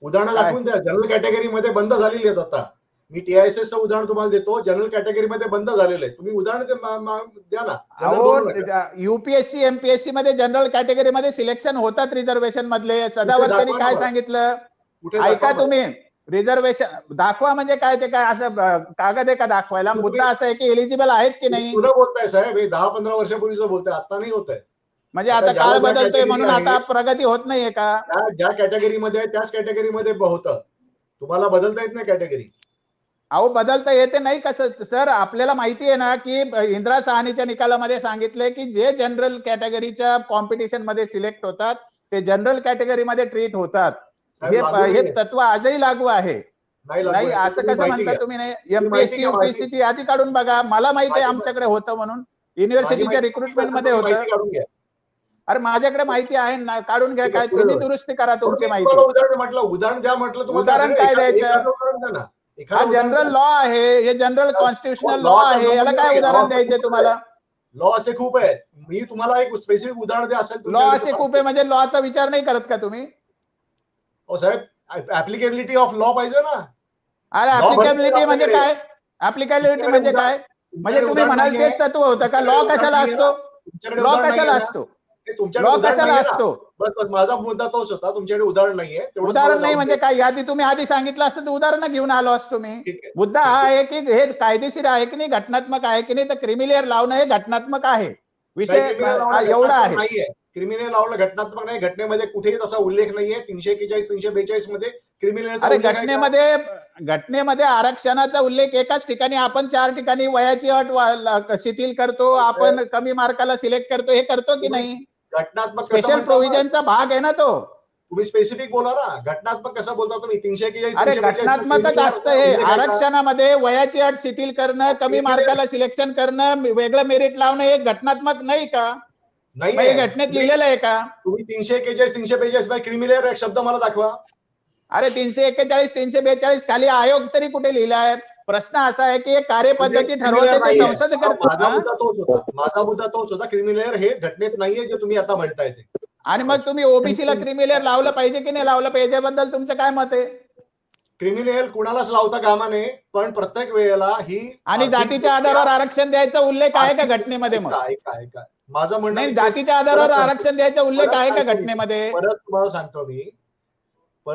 उदाहरणं दाखवून द्या. जनरल कॅटेगरीमध्ये बंद झालेली आहेत आता. मी TISSचं उदाहरण तुम्हाला देतो. जनरल कॅटेगरीमध्ये बंद झालेलं आहे. तुम्ही उदाहरण द्या ना. UPSC MPSC मध्ये जनरल कॅटेगरीमध्ये सिलेक्शन होतात रिझर्वेशन मधले. सदावर्तेंनी काय सांगितलं ऐका तुम्ही, रिझर्वेशन दाखवा म्हणजे काय, ते काय असं कागद आहे का दाखवायला? मुद्दा असा आहे की एलिजिबल आहेत की नाही. तुला बोलताय साहेब, 10-15 वर्षापूर्वीचं बोलताय, आता नाही होत आहे. म्हणजे आता काळ बदलतोय म्हणून आता प्रगती होत नाहीये का? ज्या कॅटेगरीमध्ये आहे त्याच कॅटेगरीमध्ये होतं. तुम्हाला बदलता येत नाही कॅटेगरी. अहो बदलता येते नाही कसं सर? आपल्याला माहिती आहे ना की इंदिरा साहनीच्या निकालामध्ये सांगितलंय की जे जनरल कॅटेगरीच्या कॉम्पिटिशन मध्ये सिलेक्ट होतात ते जनरल कॅटेगरीमध्ये ट्रीट होतात. हे तत्व आजही लागू आहे. नाही असं कसं म्हणता तुम्ही? नाही, MPSC UPSC ची यादी काढून बघा. मला माहिती आहे आमच्याकडे होतं म्हणून, युनिव्हर्सिटीच्या रिक्रुटमेंट मध्ये होतं. अरे माझ्याकडे माहिती आहे ना, काढून घ्या. काय तुम्ही दुरुस्ती करा तुमची माहिती. उदाहरण द्या म्हटलं, उदाहरण काय द्यायचं? हा जनरल लॉ आहे, हे जनरल कॉन्स्टिट्युशनल लॉ आहे, याला काय उदाहरण द्यायचे तुम्हाला? लॉ असे खूप आहेत. मी तुम्हाला एक स्पेसिफिक उदाहरण द्या असेल. लॉ असे खूप आहे म्हणजे लॉचा विचार नाही करत का तुम्ही? हो साहेब, ऍप्लिकेबिलिटी ऑफ लॉ पाहिजे ना. अरे ऍप्लिकेबिलिटी म्हणजे काय? ऍप्लिकेबिलिटी म्हणजे काय? म्हणजे तुम्ही म्हणाल तेच तत्व होतं का? लॉ कशाला असतो? लॉ कशाला असतो? लॉ कशाला असतो? बस माझा मुद्दा तोच होता. तुमच्याकडे उदाहरण नाहीये. उदाहरण नाही म्हणजे काय? यादी तुम्ही आधी सांगितलं असतं तर उदाहरण घेऊन आलो असतो मी. मुद्दा हा आहे की हे कायदेशीर आहे की नाही, घटनात्मक आहे की नाही. तर क्रिमिलेअर लावणं हे घटनात्मक आहे. विषय एवढा आहे. क्रिमिनल लॉला घटनात्मक नाही. घटनेमध्ये कुठेही तसा उल्लेख नाहीये. 341 342 मध्ये क्रिमिनल. अरे घटनेमध्ये आरक्षणाचा उल्लेख एकाच ठिकाणी, आपण 4 ठिकाणी वयाची अट शिथिल करतो, आपण कमी मार्काला सिलेक्ट करतो, हे करतो की नाही? घटनात्मक स्पेशल प्रोव्हिजनचा भाग आहे ना तो. तुम्ही स्पेसिफिक बोला ना. घटनात्मक कसं बोलता तुम्ही? 341 अरे घटनात्मकच असतं हे. आरक्षणामध्ये वयाची अट शिथिल करणं, कमी मार्काला सिलेक्शन करणं, वेगळं मेरिट लावणं हे घटनात्मक नाही का? नाही, घटनेत लिहिलेलं आहे का? तुम्ही 341 342 बाय क्रिमिनल शब्द मला दाखवा. अरे 341 342 खाली आयोग तरी कुठे लिहिला आहे? प्रश्न असा आहे की कार्यपद्धती ठरवते ते संसद करते. माझा मुद्दा तोच होता. क्रिमिनल हे घटनेत नाहीये जे तुम्ही आता म्हणताय ते. आणि मग तुम्ही ओबीसीला क्रिमिनल लावलं पाहिजे की नाही लावलं पाहिजे बद्दल तुमचं काय मत आहे? क्रिमिनल कुणालाच लावता कामा नये, पण प्रत्येक वेळेला ही आणि जातीच्या आधारावर आरक्षण द्यायचा उल्लेख आहे का घटनेमध्ये? मग माझं म्हणणं नाही, जातीच्या आधारावर आरक्षण द्यायचा उल्लेख आहे का घटनेमध्ये? परत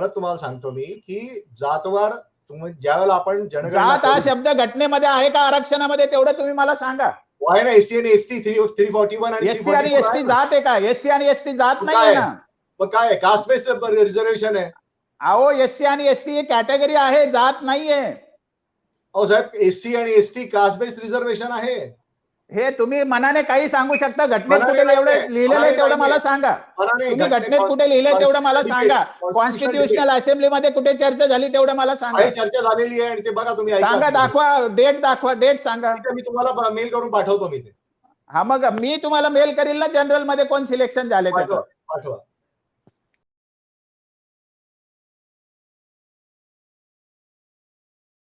तुम्हाला सांगतो मी की जातवार ज्या वेळेला आपण जात हा शब्द घटनेमध्ये आहे का आरक्षणामध्ये? तेवढं तुम्ही मला सांगा. आहे ना. SC आणि ST 341 आणि SC आणि ST जात आहे का? SC आणि ST जात नाहीये ना. मग काय कास्ट बेस रिझर्वेशन आहे? अहो SC आणि ST ही कॅटेगरी आहे, जात नाहीये. अहो साहेब, SC आणि ST कास्ट बेस रिझर्वेशन आहे. हे तुम्ही मनाने काही सांगू शकता. घटनेत कुठे लिहिलेलं आहे तेवढं मला सांगा. तुम्ही घटनेत कुठे लिहिलंय तेवढं मला सांगा. कॉन्स्टिट्युशनल असेंब्लीमध्ये कुठे चर्चा झाली तेवढं मला सांगा. चर्चा झालेली आहे आणि ते बघा तुम्ही सांगा, दाखवा, डेट सांगा. मी तुम्हाला मेल करून पाठवतो मी ते. हा मग मी तुम्हाला मेल करील ना जनरल मध्ये कोण सिलेक्शन झाले त्याचं. पाठवा.